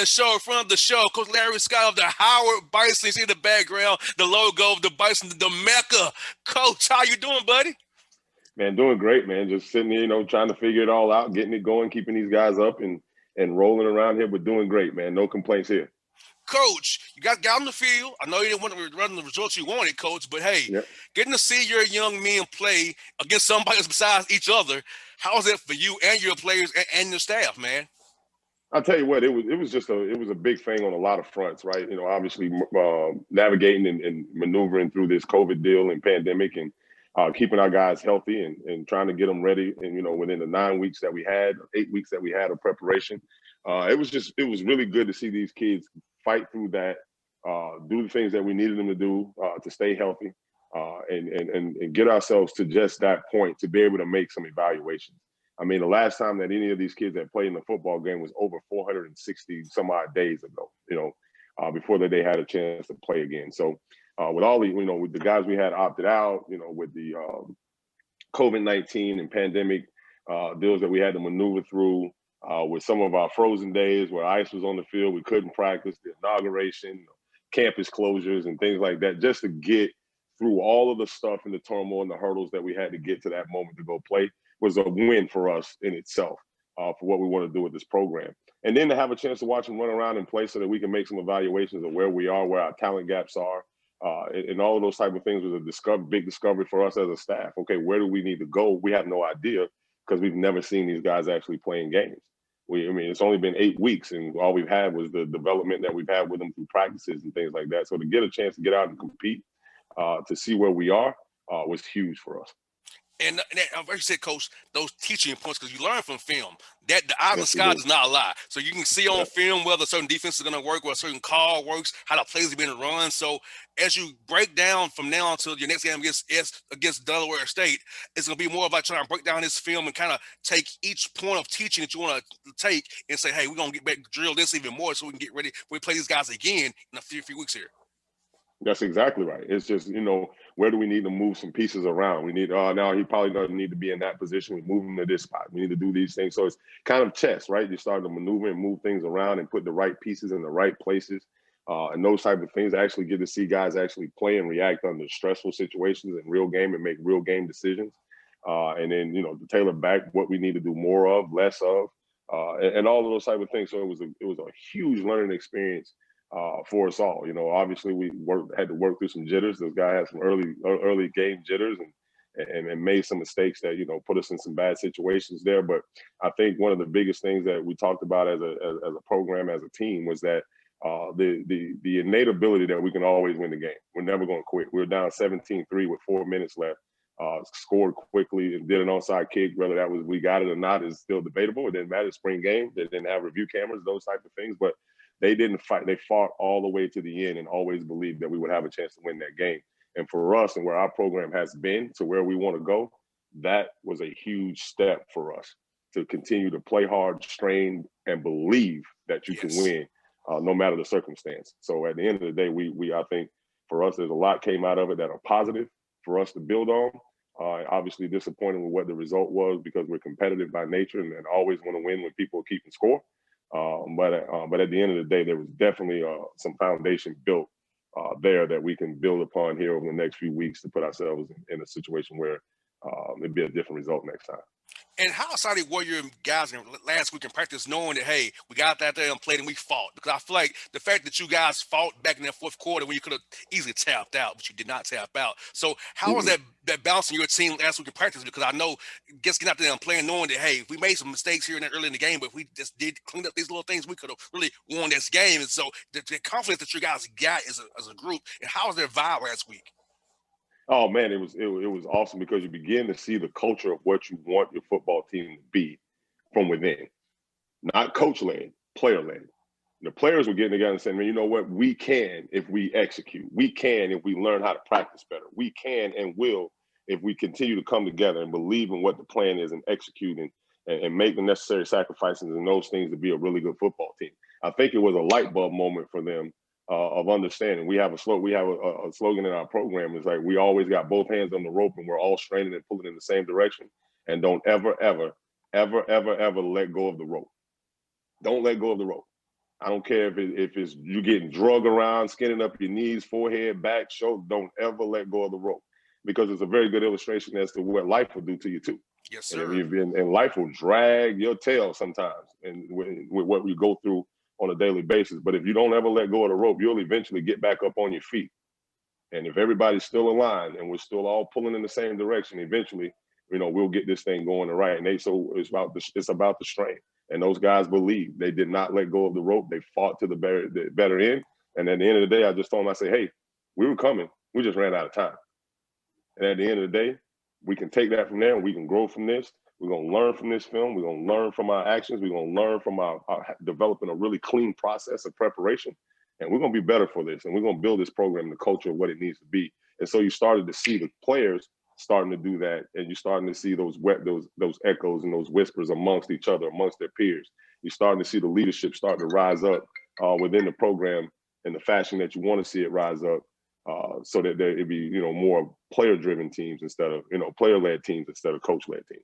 the show, in front of the show, Coach Larry Scott of the Howard Bison. You see in the background, the logo of the Bison, the Mecca. Coach, how you doing, buddy? Man, doing great, man. Just sitting here, trying to figure it all out, getting it going, keeping these guys up and rolling around here, but doing great, man. No complaints here. Coach, you got on the field. I know you didn't want to run the results you wanted, Coach, but hey, Yep. getting to see your young men play against somebody else besides each other, how is that for you and your players and your staff, man? I'll tell you what, it was a big thing on a lot of fronts, right? Obviously navigating and maneuvering through this COVID deal and pandemic and keeping our guys healthy and trying to get them ready. And, within the 9 weeks that we had, 8 weeks that we had of preparation, it was really good to see these kids fight through that, do the things that we needed them to do to stay healthy and get ourselves to just that point to be able to make some evaluations. I mean, the last time that any of these kids that played in the football game was over 460 some odd days ago, before that they had a chance to play again. So with all the, with the guys we had opted out, with the COVID-19 and pandemic deals that we had to maneuver through, with some of our frozen days where ice was on the field, we couldn't practice, the inauguration, campus closures and things like that, just to get through all of the stuff and the turmoil and the hurdles that we had to get to that moment to go play was a win for us in itself for what we want to do with this program. And then to have a chance to watch them run around and play so that we can make some evaluations of where we are, where our talent gaps are, and all of those type of things was a big discovery for us as a staff. Okay, where do we need to go? We have no idea because we've never seen these guys actually playing games. It's only been 8 weeks, and all we've had was the development that we've had with them through practices and things like that. So to get a chance to get out and compete, to see where we are, was huge for us. And like you said, Coach, those teaching points, because you learn from film, that the eye in the Yes, we sky do. does not lie. So you can see on Yep. film whether a certain defense is going to work, whether a certain call works, how the plays are being run. So as you break down from now until your next game against Delaware State, it's going to be more of like trying to break down this film and kind of take each point of teaching that you want to take and say, hey, we're going to get back, drill this even more so we can get ready when we play these guys again in a few weeks here. That's exactly right. It's just, where do we need to move some pieces around? We need, now he probably doesn't need to be in that position. We move him to this spot. We need to do these things. So it's kind of chess, right? You start to maneuver and move things around and put the right pieces in the right places. And those type of things. I actually get to see guys actually play and react under stressful situations in real game and make real game decisions. And then, to tailor back what we need to do more of, less of, and all of those type of things. So it was a huge learning experience for us all. Obviously we had to work through some jitters. Those guys had some early game jitters and made some mistakes that, put us in some bad situations there. But I think one of the biggest things that we talked about as a program, as a team, was that the innate ability that we can always win the game. We're never going to quit. We were down 17-3 with 4 minutes left. Scored quickly and did an onside kick. Whether that was we got it or not is still debatable. It didn't matter. Spring game. They didn't have review cameras, those type of things. But they didn't fight. They fought all the way to the end and always believed that we would have a chance to win that game. And for us and where our program has been to where we want to go, that was a huge step for us to continue to play hard, strain, and believe that you can win no matter the circumstance. So at the end of the day, we I think for us, there's a lot came out of it that are positive for us to build on. Obviously disappointed with what the result was because we're competitive by nature and always want to win when people are keeping score. But at the end of the day, there was definitely some foundation built there that we can build upon here over the next few weeks to put ourselves in a situation where it'd be a different result next time. And how excited were your guys last week in practice knowing that, hey, we got out there and played and we fought? Because I feel like the fact that you guys fought back in that fourth quarter when you could have easily tapped out, but you did not tap out. So how was that balance in your team last week in practice? Because I know just getting out there and playing knowing that, hey, we made some mistakes here and there early in the game, but if we just did clean up these little things, we could have really won this game. And so the confidence that you guys got as a group, and how was their vibe last week? Oh man, it was awesome because you begin to see the culture of what you want your football team to be from within, not coach led, player led. The players were getting together and saying, man, you know what? We can if we execute. We can if we learn how to practice better. We can and will if we continue to come together and believe in what the plan is and execute and make the necessary sacrifices and those things to be a really good football team. I think it was a light bulb moment for them of understanding. We have a slogan in our program. It's like we always got both hands on the rope and we're all straining and pulling in the same direction. And don't ever let go of the rope. Don't let go of the rope. I don't care if it's you getting drug around, skinning up your knees, forehead, back, shoulder. Don't ever let go of the rope, because it's a very good illustration as to what life will do to you too. Yes, And if sir. you've been, and life will drag your tail sometimes, and with what we go through on a daily basis. But if you don't ever let go of the rope, you'll eventually get back up on your feet. And if everybody's still aligned and we're still all pulling in the same direction, eventually, we'll get this thing going right. And it's about the strength. And those guys believe. They did not let go of the rope. They fought to the better end. And at the end of the day, I just told them, I said, hey, we were coming. We just ran out of time. And at the end of the day, we can take that from there and we can grow from this. We're going to learn from this film. We're going to learn from our actions. We're going to learn from our developing a really clean process of preparation. And we're going to be better for this. And we're going to build this program, the culture of what it needs to be. And so you started to see the players starting to do that. And you're starting to see those echoes and those whispers amongst each other, amongst their peers. You're starting to see the leadership start to rise up within the program in the fashion that you want to see it rise up. So that it'd be, more player-driven teams instead of, player-led teams instead of coach-led teams.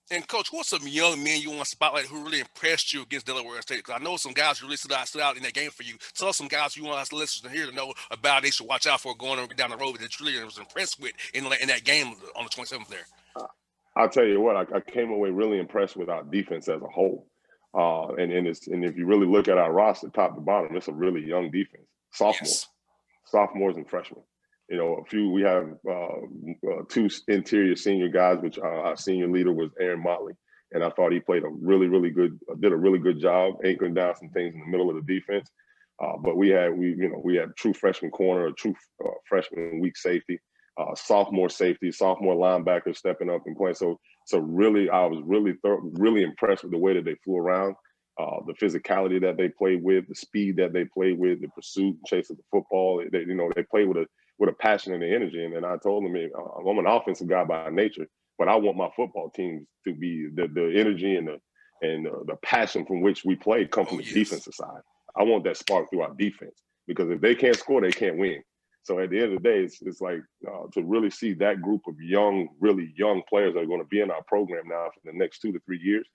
And coach, what's some young men you want to spotlight who really impressed you against Delaware State? Because I know some guys who really stood out in that game for you. Tell us some guys you want us to listen to here to know about they should watch out for going down the road that you really was impressed with in that game on the 27th there. I'll tell you what, I came away really impressed with our defense as a whole. And if you really look at our roster top to bottom, it's a really young defense. Sophomores and freshmen. We have two interior senior guys, which our senior leader was Aaron Motley. And I thought he did a really good job anchoring down some things in the middle of the defense. But we had true freshman corner, a true freshman weak safety, sophomore safety, sophomore linebacker stepping up and playing. So really, I was really impressed with the way that they flew around, the physicality that they played with, the speed that they played with, the pursuit and chase of the football. They played with a passion and an energy. And I told them, I'm an offensive guy by nature, but I want my football teams to be the energy and the passion from which we play come from the defensive side. I want that spark through our defense, because if they can't score, they can't win. So at the end of the day, it's like to really see that group of really young players that are going to be in our program now for the next 2 to 3 years,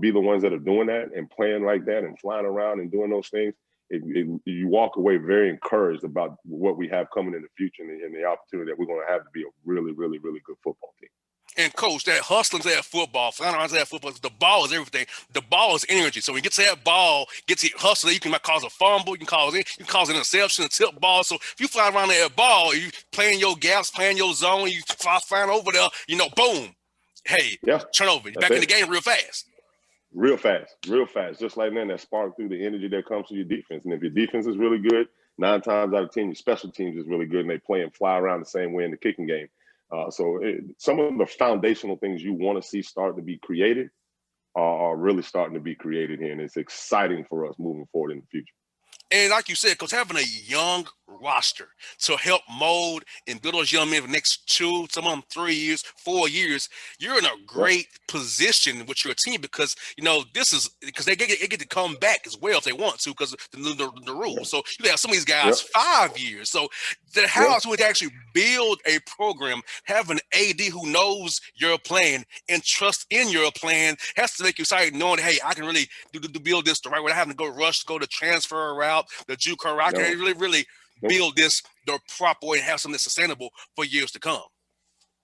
be the ones that are doing that and playing like that and flying around and doing those things. You walk away very encouraged about what we have coming in the future and the opportunity that we're going to have to be a really, really, really good football team. And coach, that hustling to that football, flying around to that football, the ball is everything. The ball is energy. So when you get to that ball, get to hustle, you can cause a fumble, you can cause an interception, a tip ball. So if you fly around that ball, you playing your gaps, playing your zone, you flying over there, boom. Hey, turnover. You're back in the game real fast. Real fast. Just like that spark through the energy that comes to your defense. And if your defense is really good, 9 times out of 10, your special teams is really good, and they play and fly around the same way in the kicking game. Some of the foundational things you want to see start to be created are really starting to be created here, and it's exciting for us moving forward in the future. And like you said, because having a young roster to help mold and build those young men for the next 2, some of them 3 years, 4 years, you're in a great position with your team, because this is because they get to come back as well if they want to, because the rules. So you have some of these guys 5 years. So the house would actually build a program, have an AD who knows your plan and trust in your plan, has to make you excited knowing, hey, I can really build this the right way. I having to go the transfer route, the JUCO route. I can really build this the proper way and have something that's sustainable for years to come.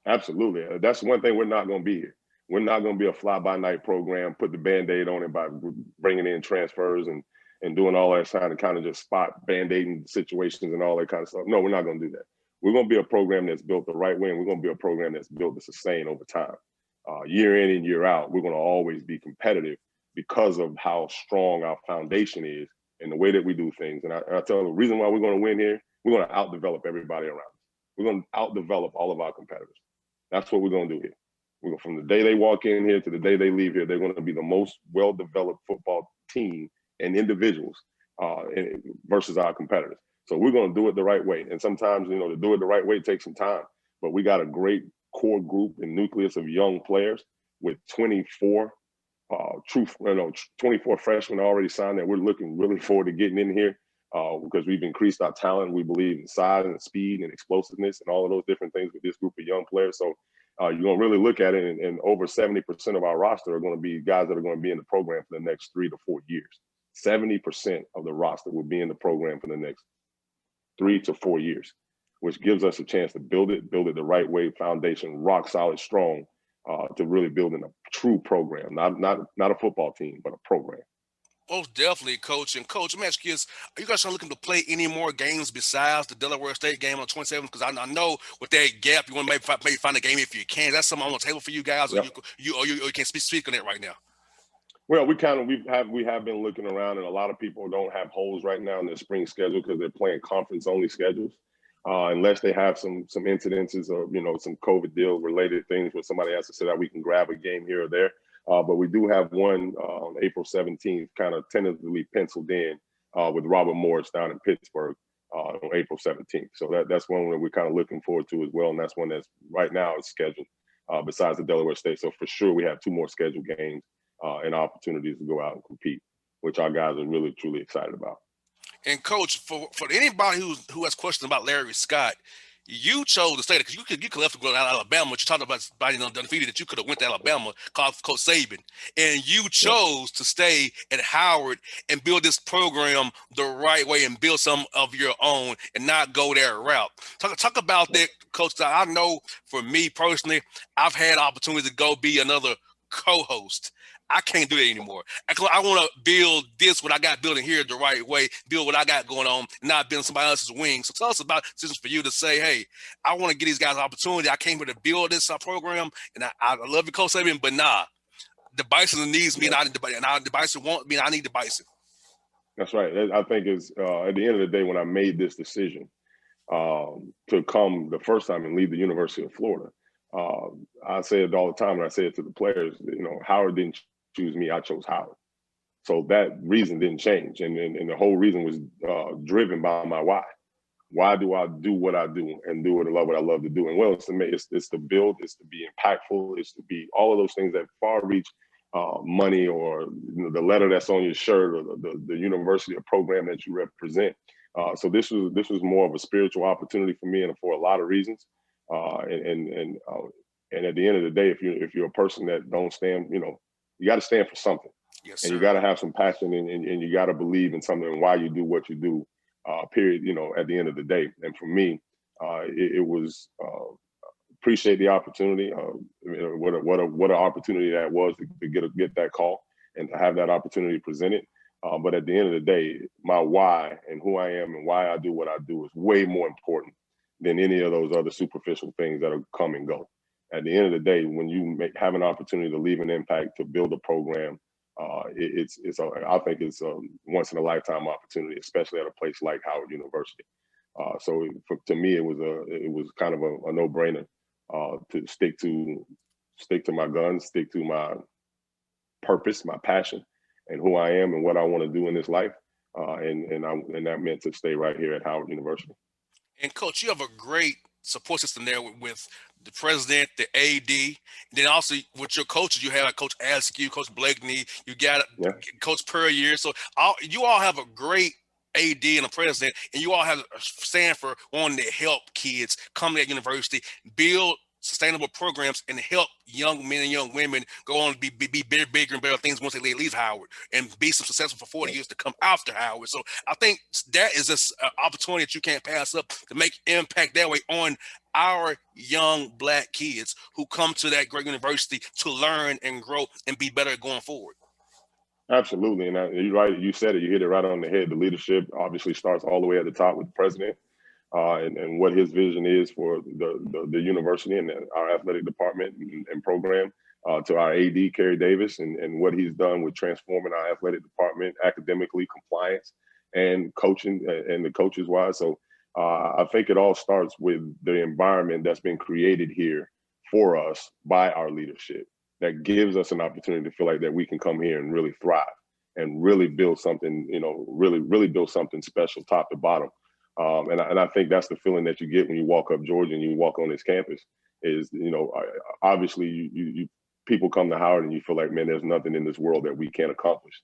Absolutely. That's one thing we're not going to be here. We're not going to be a fly-by-night program, put the Band-Aid on it by bringing in transfers and doing all that time to kind of just spot Band-Aiding situations and all that kind of stuff. No, we're not going to do that. We're going to be a program that's built the right way, and we're going to be a program that's built to sustain over time. Year in and year out, we're going to always be competitive because of how strong our foundation is and the way that we do things. And I tell you, the reason why we're going to win here, we're going to outdevelop everybody around us. We're going to outdevelop all of our competitors. That's what we're going to do here. From the day they walk in here to the day they leave here, they're going to be the most well-developed football team and individuals versus our competitors. So we're going to do it the right way. And sometimes, to do it the right way takes some time. But we got a great core group and nucleus of young players with 24 24 freshmen already signed that we're looking really forward to getting in here because we've increased our talent. We believe in size and speed and explosiveness and all of those different things with this group of young players. So you're going to really look at it, and over 70% of our roster are going to be guys that are going to be in the program for the next 3 to 4 years. 70% of the roster will be in the program for the next 3 to 4 years, which gives us a chance to build it the right way, foundation, rock solid, strong, to really building a true program, not a football team, but a program. Most definitely, Coach. And Coach, let me ask you this: are you guys looking to play any more games besides the Delaware State game on 27th? Because I know with that gap, you want to maybe find a game if you can. That's something on the table for you guys, or Yep. you can't speak on it right now. Well, we have been looking around, and a lot of people don't have holes right now in their spring schedule because they're playing conference only schedules, unless they have some incidences or some COVID deal related things where somebody has to say that we can grab a game here or there. But we do have one on April 17th, kind of tentatively penciled in with Robert Morris down in Pittsburgh on April 17th. So that's one that we're kind of looking forward to as well, and that's one that's right now is scheduled besides the Delaware State. So for sure, we have two more scheduled games and opportunities to go out and compete, which our guys are really, truly excited about. And Coach, for anybody who has questions about Larry Scott, you chose to stay there because you could left to go to Alabama. But you talked about undefeated that you could have went to Alabama, called Coach Saban, and you Yep. chose to stay at Howard and build this program the right way and build some of your own and not go their route. Talk about that, Coach. I know for me personally, I've had opportunity to go be another co-host. I can't do it anymore. I want to build this, what I got building here the right way, build what I got going on, not build somebody else's wings. So tell us about decisions for you to say, hey, I want to give these guys an opportunity. I came here to build this program, and I love you, Coach Saban, but nah, the Bison needs me, and the Bison want me, and I need the Bison. That's right. I think it's at the end of the day when I made this decision to come the first time and leave the University of Florida. I say it all the time, and I say it to the players. Howard didn't choose me; I chose Howard. So that reason didn't change, and the whole reason was driven by my why. Why do I do what I do and do what I love to do? And well, it's to build, it's to be impactful, it's to be all of those things that far reach money or the letter that's on your shirt or the university or program that you represent. So this was more of a spiritual opportunity for me, and for a lot of reasons. And at the end of the day, if you're a person that don't stand, you got to stand for something, Yes, and you sir. got to have some passion, and you got to believe in something and why you do what you do. Period. At the end of the day, and for me, it was appreciate the opportunity. What an opportunity that was to get that call and to have that opportunity presented. But at the end of the day, my why and who I am and why I do what I do is way more important than any of those other superficial things that'll come and go. At the end of the day, when you have an opportunity to leave an impact, to build a program, I think it's a once in a lifetime opportunity, especially at a place like Howard University. To me, it was kind of a no brainer to stick to my guns, stick to my purpose, my passion, and who I am and what I want to do in this life. And that meant to stay right here at Howard University. And Coach, you have a great support system there with the president, the AD, and then also with your coaches. You have Coach Askew, Coach Blakeney, you got Yeah. Coach Puryear. So you all have a great AD and a president, and you all have a stand for wanting to help kids come to that university, build sustainable programs, and help young men and young women go on to be bigger and better things once they leave Howard and be successful for 40 years to come after Howard. So I think that is just an opportunity that you can't pass up to make impact that way on our young Black kids who come to that great university to learn and grow and be better going forward. Absolutely, and you're right. You said it. You hit it right on the head. The leadership obviously starts all the way at the top with the president, and what his vision is for the university and our athletic department and program, to our AD, Kerry Davis, and what he's done with transforming our athletic department academically, compliance, and coaching, and the coaches wise. So I think it all starts with the environment that's been created here for us by our leadership that gives us an opportunity to feel like that we can come here and really thrive and really build something, really build something special top to bottom. And I think that's the feeling that you get when you walk up Georgia and you walk on this campus is, obviously you people come to Howard and you feel like, man, there's nothing in this world that we can't accomplish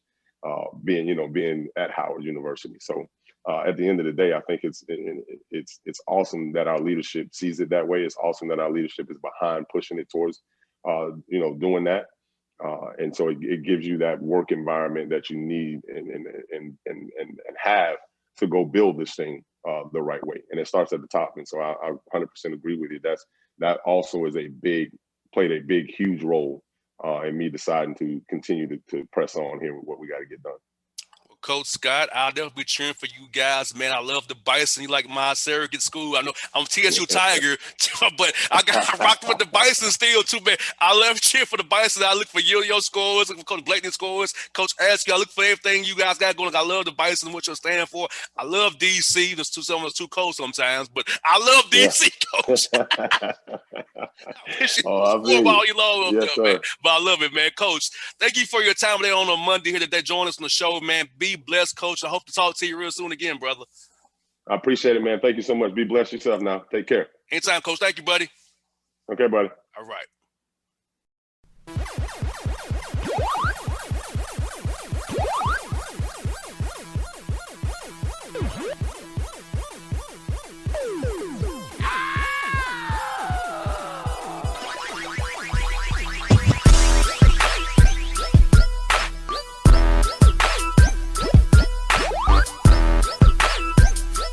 being at Howard University. So at the end of the day, I think it's awesome that our leadership sees it that way. It's awesome that our leadership is behind pushing it towards, doing that. And so it gives you that work environment that you need and have to go build this thing the right way. And it starts at the top. And so I 100% agree with you. That also is played a big, huge role in me deciding to continue to press on here with what we got to get done. Coach Scott, I'll definitely be cheering for you guys, man. I love the Bison. You like my surrogate school. I know I'm TSU Tiger, but I rocked with the Bison still too, man. I love cheering for the Bison. I look for your scores, look for Coach Blakeney scores, Coach Askew. I look for everything you guys got going. I love the Bison, what you're standing for. I love DC. Some of us too cold sometimes, but I love DC, Coach. I wish you all you long up yes, there, sir. man. But I love it, man. Coach, thank you for your time today on a Monday here that join us on the show, man. Be blessed, Coach. I hope to talk to you real soon again, brother. I appreciate it, man. Thank you so much. Be blessed yourself now. Take care. Anytime, Coach. Thank you, buddy. Okay, buddy. All right.